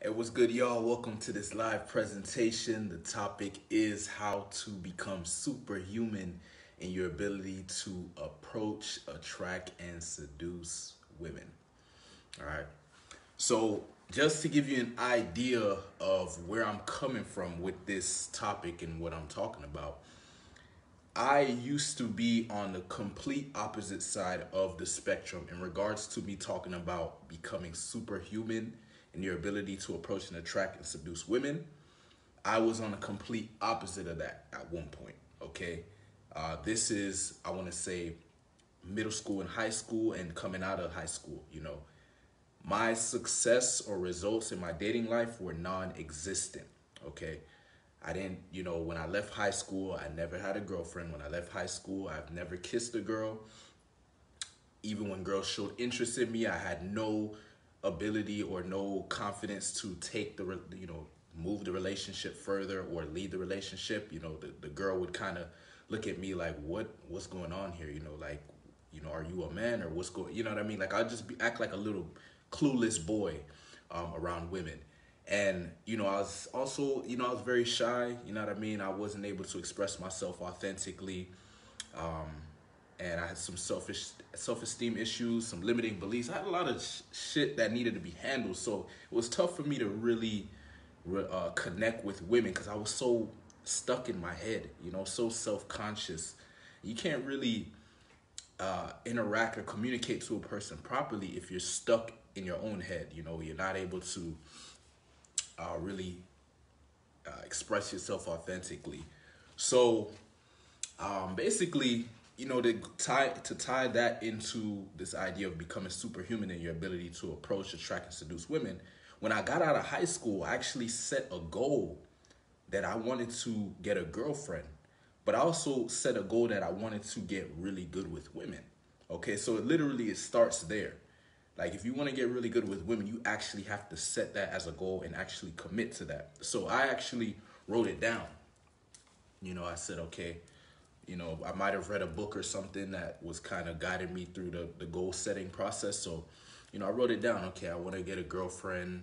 Hey, what's good, y'all? Welcome to this live presentation. The topic is how to become superhuman in your ability to approach, attract, and seduce women. All right. So, just to give you an idea of where I'm coming from with this topic and what I'm talking about, I used to be on the complete opposite side of the spectrum in regards to me talking about becoming superhuman in your ability to approach and attract and seduce women. I was on the complete opposite of that at one point. Okay. This is, I want to say, middle school and high school and coming out of high school. My success or results in my dating life were non existent. Okay. I didn't, when I left high school, I never had a girlfriend. When I left high school, I've never kissed a girl. Even when girls showed interest in me, I had no ability or no confidence to take move the relationship further or lead the relationship. The girl would kind of look at me like, what's going on here? Are you a man or what's going, you know what I mean? Like, I'd just act like a little clueless boy around women. And, I was also, I was very shy, you know what I mean? I wasn't able to express myself authentically. And I had some self-esteem issues, some limiting beliefs. I had a lot of shit that needed to be handled. So it was tough for me to really connect with women because I was so stuck in my head, so self-conscious. You can't really interact or communicate to a person properly if you're stuck in your own head. You're not able to really express yourself authentically. So basically, to tie that into this idea of becoming superhuman in your ability to approach, attract, and seduce women, when I got out of high school, I actually set a goal that I wanted to get a girlfriend, but I also set a goal that I wanted to get really good with women. Okay, so it starts there. Like, if you want to get really good with women, you actually have to set that as a goal and actually commit to that. So I actually wrote it down. I said, okay, I might have read a book or something that was kind of guiding me through the goal setting process. So, I wrote it down. Okay, I want to get a girlfriend.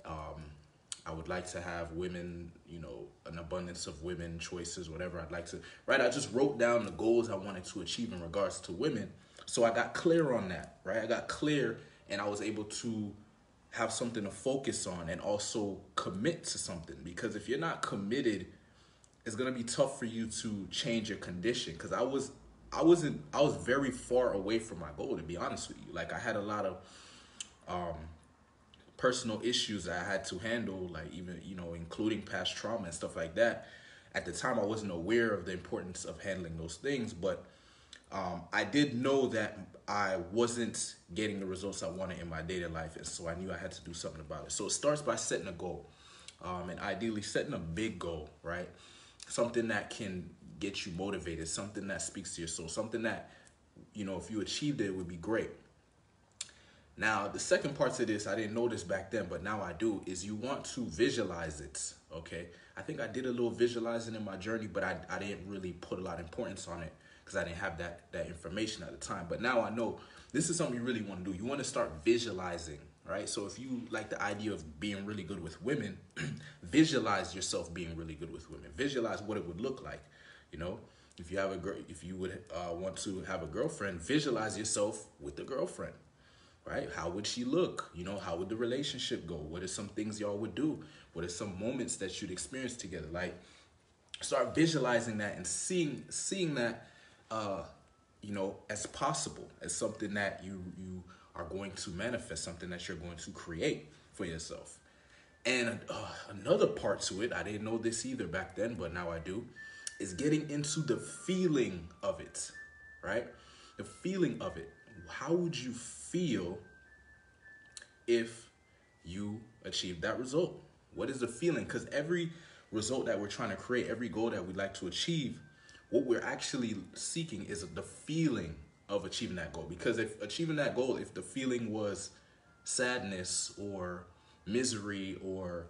I would like to have women, an abundance of women choices, whatever I'd like to, right? I just wrote down the goals I wanted to achieve in regards to women. So I got clear on that, right? I got clear and I was able to have something to focus on and also commit to something. Because if you're not committed, it's gonna be tough for you to change your condition. Because I was very far away from my goal, to be honest with you. Like, I had a lot of personal issues that I had to handle, like, even, including past trauma and stuff like that. At the time, I wasn't aware of the importance of handling those things, but I did know that I wasn't getting the results I wanted in my dating life, and so I knew I had to do something about it. So it starts by setting a goal, and ideally setting a big goal, right? Something that can get you motivated, something that speaks to your soul, something that, if you achieved it, it would be great. Now, the second part to this, I didn't know this back then, but now I do, is you want to visualize it, okay? I think I did a little visualizing in my journey, but I didn't really put a lot of importance on it because I didn't have that information at the time. But now I know this is something you really want to do. You want to start visualizing, right? So if you like the idea of being really good with women, visualize yourself being really good with women. Visualize what it would look like, If you would want to have a girlfriend, visualize yourself with the girlfriend. Right? How would she look? How would the relationship go? What are some things y'all would do? What are some moments that you'd experience together? Like, start visualizing that and seeing that, as possible, as something that you are going to manifest, something that you're going to create for yourself. And another part to it, I didn't know this either back then, but now I do, is getting into the feeling of it, right? The feeling of it. How would you feel if you achieved that result? What is the feeling? Because every result that we're trying to create, every goal that we'd like to achieve, what we're actually seeking is the feeling of achieving that goal. Because if achieving that goal, if the feeling was sadness or misery or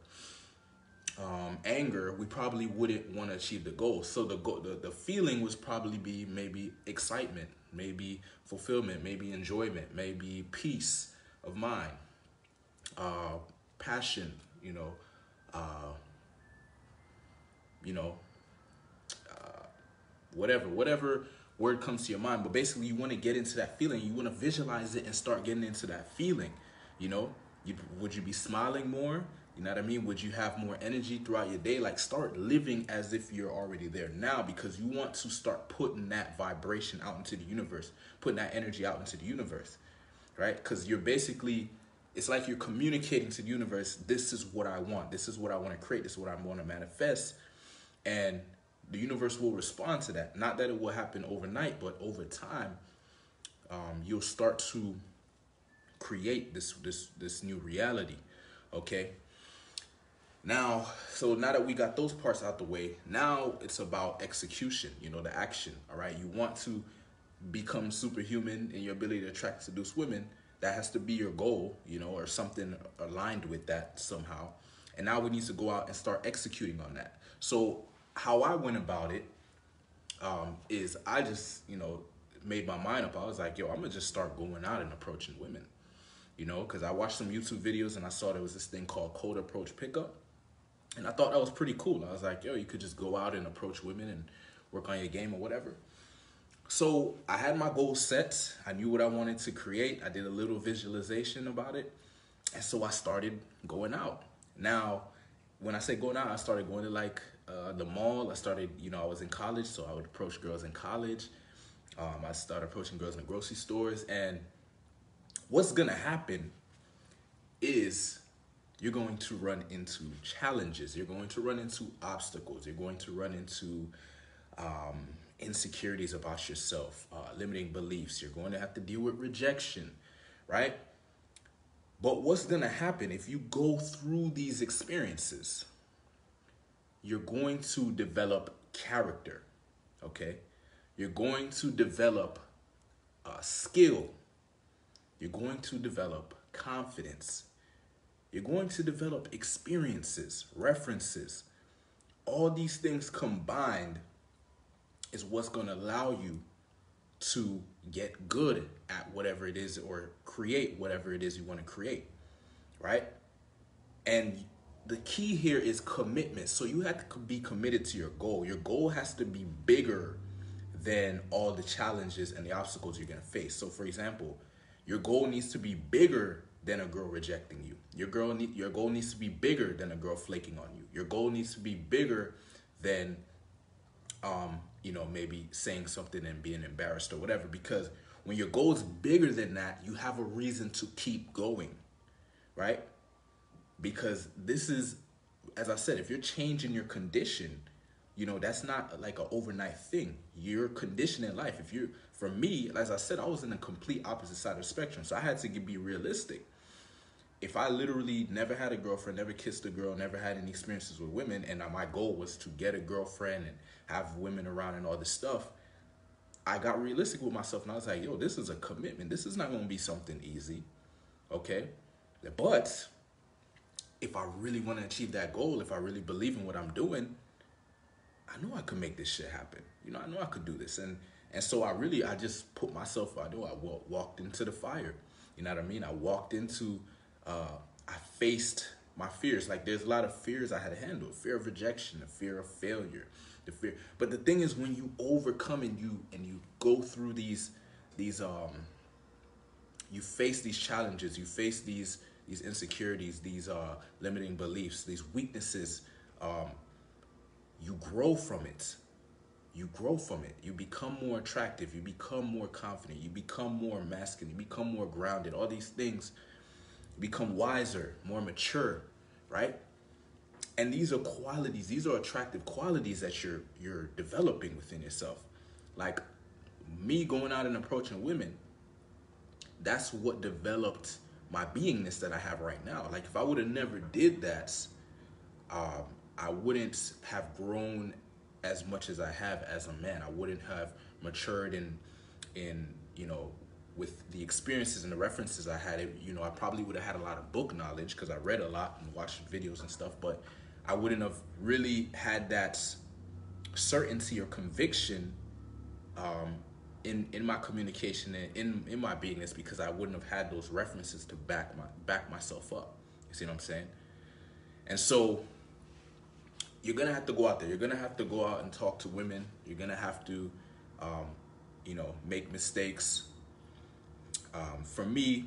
anger, we probably wouldn't want to achieve the goal. So the feeling was probably be maybe excitement, maybe fulfillment, maybe enjoyment, maybe peace of mind, passion, you know, uh, you know, whatever word comes to your mind. But basically, you want to get into that feeling. You want to visualize it and start getting into that feeling. You know, would you be smiling more? You know what I mean? Would you have more energy throughout your day? Like, start living as if you're already there now, because you want to start putting that vibration out into the universe, putting that energy out into the universe, right? Because you're basically, it's like you're communicating to the universe, this is what I want. This is what I want to create. This is what I want to manifest. And the universe will respond to that. Not that it will happen overnight, but over time, you'll start to create this new reality. Okay. Now, so now that we got those parts out the way, now it's about execution, the action. All right. You want to become superhuman in your ability to attract and seduce women. That has to be your goal, or something aligned with that somehow. And now we need to go out and start executing on that. So how I went about it is I just, made my mind up. I was like, yo, I'm gonna just start going out and approaching women, because I watched some YouTube videos and I saw there was this thing called cold approach pickup. And I thought that was pretty cool. I was like, yo, you could just go out and approach women and work on your game or whatever. So I had my goals set. I knew what I wanted to create. I did a little visualization about it. And so I started going out. Now, when I say going out, I started going to the mall. I started, I was in college, so I would approach girls in college. I started approaching girls in the grocery stores. And what's going to happen is you're going to run into challenges. You're going to run into obstacles. You're going to run into insecurities about yourself, limiting beliefs. You're going to have to deal with rejection, right? But what's going to happen if you go through these experiences? You're going to develop character, okay? You're going to develop skill. You're going to develop confidence. You're going to develop experiences, references. All these things combined is what's going to allow you to get good at whatever it is or create whatever it is you want to create, right? And the key here is commitment. So you have to be committed to your goal. Your goal has to be bigger than all the challenges and the obstacles you're going to face. So for example, your goal needs to be bigger than a girl rejecting you. Your goal needs to be bigger than a girl flaking on you. Your goal needs to be bigger than maybe saying something and being embarrassed or whatever, because when your goal is bigger than that, you have a reason to keep going, right? Because this is, as I said, if you're changing your condition, that's not like an overnight thing. Your condition in life, for me, as I said, I was in the complete opposite side of the spectrum. So I had to be realistic. If I literally never had a girlfriend, never kissed a girl, never had any experiences with women, and my goal was to get a girlfriend and have women around and all this stuff, I got realistic with myself and I was like, yo, this is a commitment. This is not going to be something easy, okay? But if I really want to achieve that goal, if I really believe in what I'm doing, I know I could make this shit happen. I know I could do this. And so I just put myself, I walked into the fire. You know what I mean? I walked into, I faced my fears. Like, there's a lot of fears I had to handle. Fear of rejection, the fear of failure, the fear. But the thing is, when you overcome and you go through these you face these challenges, you face these insecurities, these limiting beliefs, these weaknesses, you grow from it. You grow from it. You become more attractive. You become more confident. You become more masculine. You become more grounded. All these things. You become wiser, more mature, right? And these are qualities. These are attractive qualities that you're developing within yourself. Like me going out and approaching women, that's what developed my beingness that I have right now. Like, if I would have never did that, I wouldn't have grown as much as I have as a man. I wouldn't have matured in with the experiences and the references I had. I probably would have had a lot of book knowledge because I read a lot and watched videos and stuff, but I wouldn't have really had that certainty or conviction in my communication and in my beingness, because I wouldn't have had those references to back myself up. You see what I'm saying? And so you're gonna have to go out there. You're gonna have to go out and talk to women. You're gonna have to, um, make mistakes. For me,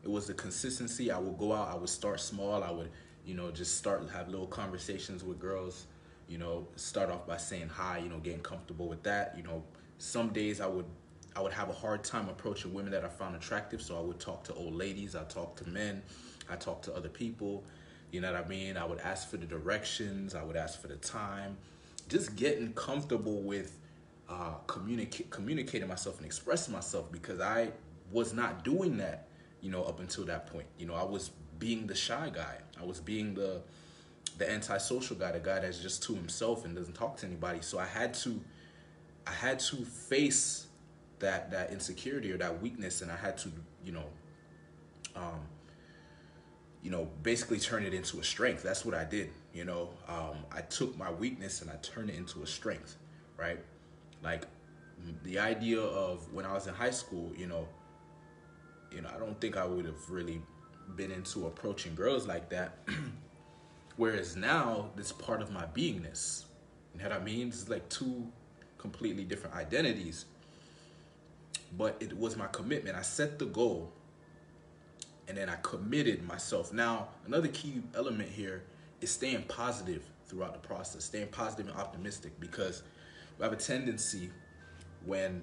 it was the consistency. I would go out. I would start small. I would, just start have little conversations with girls. Start off by saying hi. Getting comfortable with that. Some days I would have a hard time approaching women that I found attractive. So I would talk to old ladies. I talk to men. I talk to other people. You know what I mean? I would ask for the directions. I would ask for the time. Just getting comfortable with communicating myself and expressing myself, because I was not doing that, up until that point. I was being the shy guy. I was being the antisocial guy, the guy that's just to himself and doesn't talk to anybody. So I had to face that insecurity or that weakness, and I had to, um, basically turn it into a strength. That's what I did. I took my weakness and I turned it into a strength, right? Like the idea of when I was in high school, I don't think I would have really been into approaching girls like that. Whereas now, it's part of my beingness. You know what I mean? It's like two completely different identities. But it was my commitment. I set the goal, and then I committed myself. Now, another key element here is staying positive throughout the process, staying positive and optimistic, because we have a tendency when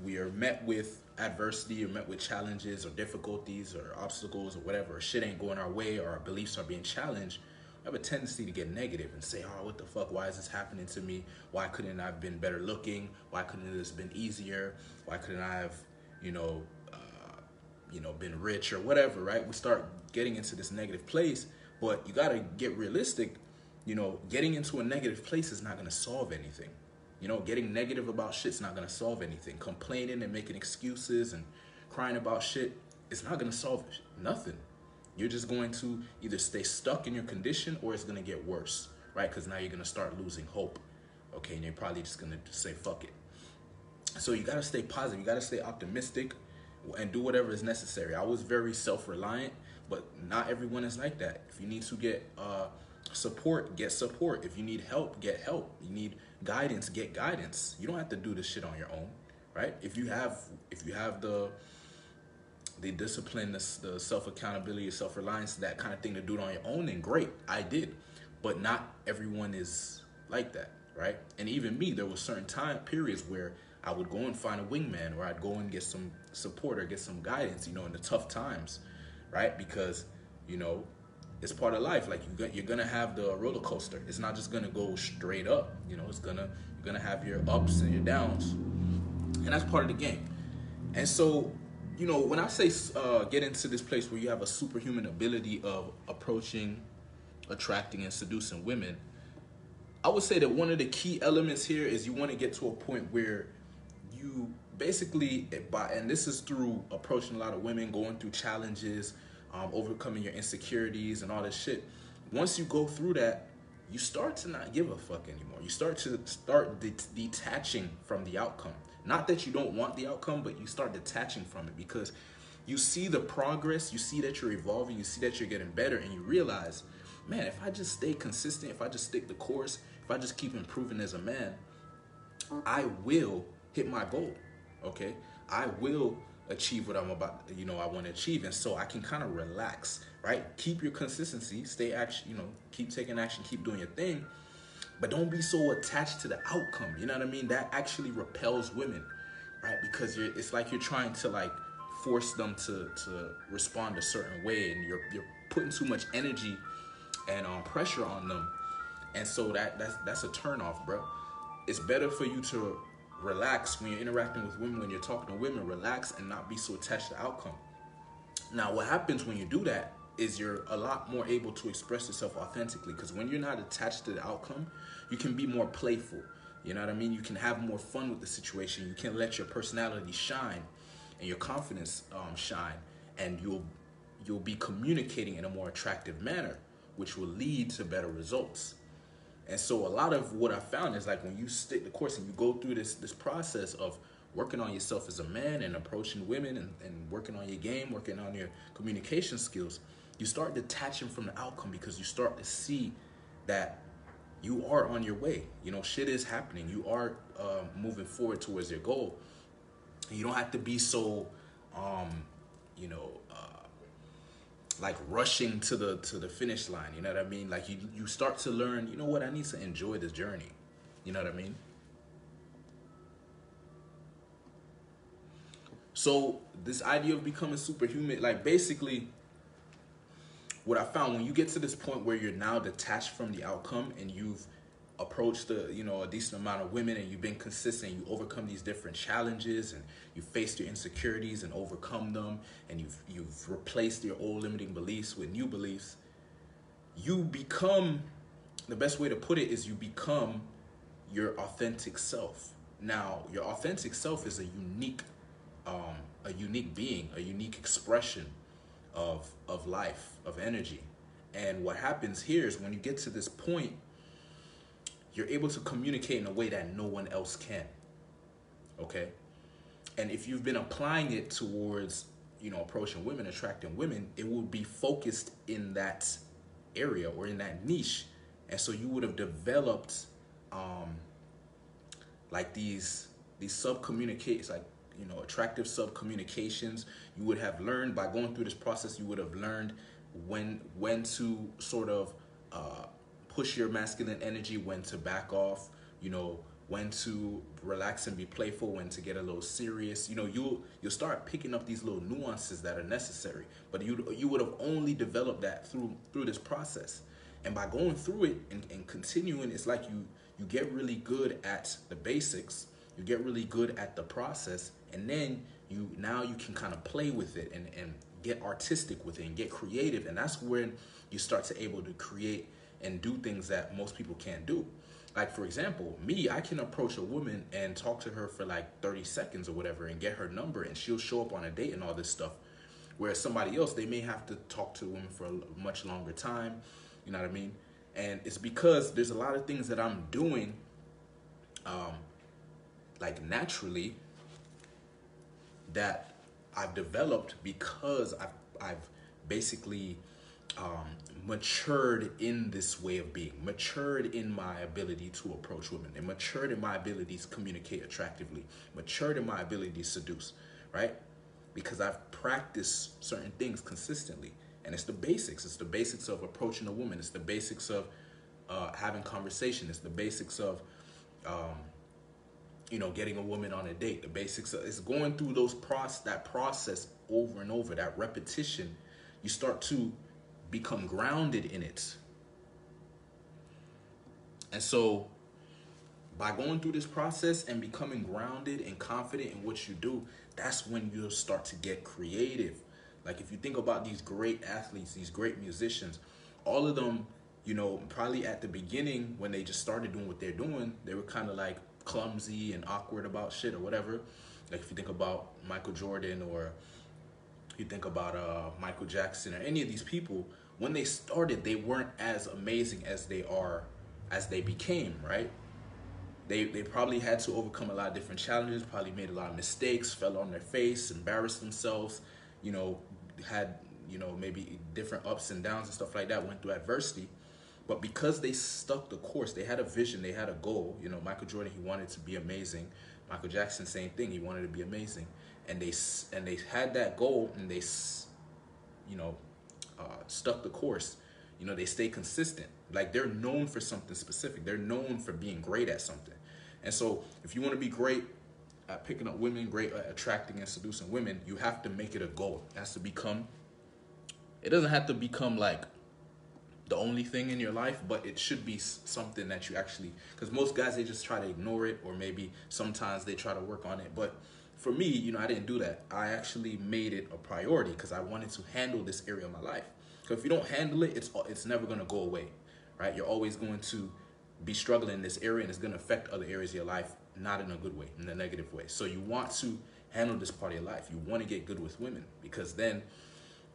we are met with adversity or met with challenges or difficulties or obstacles or whatever, or shit ain't going our way or our beliefs are being challenged, we have a tendency to get negative and say, oh, what the fuck? Why is this happening to me? Why couldn't I have been better looking? Why couldn't this have been easier? Why couldn't I have, been rich or whatever, right? We start getting into this negative place, but you got to get realistic. Getting into a negative place is not going to solve anything. Getting negative about shit's not going to solve anything. Complaining and making excuses and crying about shit is not going to solve nothing. You're just going to either stay stuck in your condition or it's going to get worse, right? Because now you're going to start losing hope, okay? And you're probably just going to say, fuck it. So you got to stay positive. You got to stay optimistic and do whatever is necessary. I was very self-reliant, but not everyone is like that. If you need to get support, get support. If you need help, get help. You need guidance, get guidance. You don't have to do this shit on your own, right? If you have the discipline, the self-accountability, self-reliance, that kind of thing to do it on your own, then great. I did. But not everyone is like that, right? And even me, there were certain time periods where I would go and find a wingman, or I'd go and get some support or get some guidance, in the tough times, right? Because, it's part of life. Like you're gonna have the roller coaster. It's not just gonna go straight up. You're gonna have your ups and your downs, and that's part of the game. And so, when I say get into this place where you have a superhuman ability of approaching, attracting, and seducing women, I would say that one of the key elements here is you want to get to a point where you basically, and this is through approaching a lot of women, going through challenges, overcoming your insecurities and all this shit. Once you go through that, you start to not give a fuck anymore. You start detaching from the outcome. Not that you don't want the outcome, but you start detaching from it, because you see the progress, you see that you're evolving, you see that you're getting better, and you realize, man, if I just stay consistent, if I just stick the course, if I just keep improving as a man, I will hit my goal, okay? I will achieve what I'm about, I want to achieve. And so I can kind of relax, right? Keep your consistency, stay action, keep taking action, keep doing your thing, but don't be so attached to the outcome. You know what I mean? That actually repels women, right? Because it's like you're trying to like force them to respond a certain way, and you're putting too much energy and pressure on them. And so that's a turnoff, bro. It's better for you to relax when you're interacting with women, when you're talking to women. Relax and not be so attached to the outcome. Now, what happens when you do that is you're a lot more able to express yourself authentically, because when you're not attached to the outcome, you can be more playful. You know what I mean? You can have more fun with the situation. You can let your personality shine and your confidence shine, and you'll be communicating in a more attractive manner, which will lead to better results. And so a lot of what I found is, like, when you stick the course and you go through this process of working on yourself as a man and approaching women and working on your game, working on your communication skills, you start detaching from the outcome because you start to see that you are on your way. You know, shit is happening. You are moving forward towards your goal. You don't have to be so, um, you know, like rushing to the finish line. You know what I mean? Like you start to learn. You know what? I need to enjoy this journey. You know what I mean? So this idea of becoming superhuman, like basically what I found when you get to this point where you're now detached from the outcome and you've approached a decent amount of women and you've been consistent, you overcome these different challenges and you faced your insecurities and overcome them, and you've replaced your old limiting beliefs with new beliefs. You become, the best way to put it is you become your authentic self. Now, your authentic self is a unique being, a unique expression of life, of energy. And what happens here is when you get to this point, you're able to communicate in a way that no one else can. Okay? And if you've been applying it towards, approaching women, attracting women, it will be focused in that area or in that niche. And so you would have developed like these sub communications, like attractive sub communications. You would have learned by going through this process. You would have learned when to sort of push your masculine energy, when to back off. When to relax and be playful, when to get a little serious. You'll start picking up these little nuances that are necessary. But you would have only developed that through this process. And by going through it and continuing, it's like you get really good at the basics. You get really good at the process, and then you can kind of play with it and get artistic with it and get creative. And that's when you start to able to create and do things that most people can't do. Like, for example, me, I can approach a woman and talk to her for like 30 seconds or whatever and get her number, and she'll show up on a date and all this stuff. Whereas somebody else, they may have to talk to a woman for a much longer time. You know what I mean? And it's because there's a lot of things that I'm doing like naturally that I've developed because I've basically matured in this way of being, matured in my ability to approach women, and matured in my ability to communicate attractively, matured in my ability to seduce, right? Because I've practiced certain things consistently. And it's the basics. It's the basics of approaching a woman. It's the basics of having conversation. It's the basics of getting a woman on a date. The basics of, it's going through that process over and over, that repetition. You start to become grounded in it. And so by going through this process and becoming grounded and confident in what you do, that's when you'll start to get creative. Like, if you think about these great athletes, these great musicians, all of them, probably at the beginning when they just started doing what they're doing, they were kind of like clumsy and awkward about shit or whatever. Like, if you think about Michael Jordan, or you think about Michael Jackson, or any of these people, when they started, they weren't as amazing as they became, right? They probably had to overcome a lot of different challenges, probably made a lot of mistakes, fell on their face, embarrassed themselves, had, maybe different ups and downs and stuff like that, went through adversity. But because they stuck the course, they had a vision, they had a goal. Michael Jordan, he wanted to be amazing. Michael Jackson, same thing, he wanted to be amazing. And they had that goal, and they, stuck the course. They stay consistent. Like, they're known for something specific. They're known for being great at something. And so if you want to be great at picking up women, great at attracting and seducing women, you have to make it a goal. It doesn't have to become like the only thing in your life, but it should be something that you actually, because most guys, they just try to ignore it, or maybe sometimes they try to work on it. But for me, I didn't do that. I actually made it a priority because I wanted to handle this area of my life. So if you don't handle it, it's never going to go away, right? You're always going to be struggling in this area, and it's going to affect other areas of your life, not in a good way, in a negative way. So you want to handle this part of your life. You want to get good with women, because then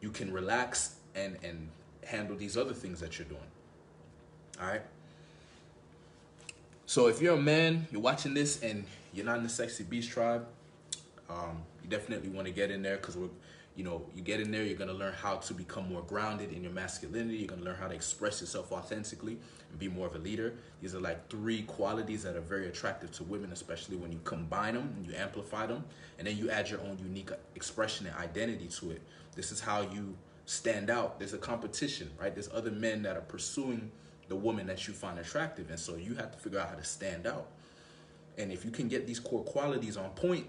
you can relax and handle these other things that you're doing. All right? So if you're a man, you're watching this, and you're not in the Sexy Beast tribe, you definitely want to get in there, because we're, You know, you get in there, you're gonna learn how to become more grounded in your masculinity. You're gonna learn how to express yourself authentically and be more of a leader. These are like 3 qualities that are very attractive to women, especially when you combine them and you amplify them, and then you add your own unique expression and identity to it. This is how you stand out. There's a competition, right? There's other men that are pursuing the woman that you find attractive, and so you have to figure out how to stand out. And if you can get these core qualities on point,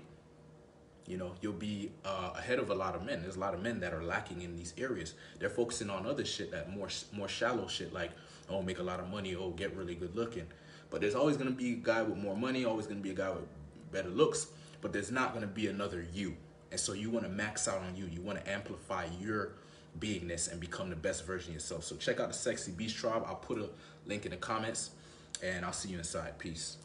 you know, you'll be ahead of a lot of men. There's a lot of men that are lacking in these areas. They're focusing on other shit, that more shallow shit, like, oh, make a lot of money, oh, get really good looking. But there's always gonna be a guy with more money, always gonna be a guy with better looks, but there's not gonna be another you. And so you wanna max out on you. You wanna amplify your beingness and become the best version of yourself. So check out the Sexy Beast Tribe. I'll put a link in the comments, and I'll see you inside. Peace.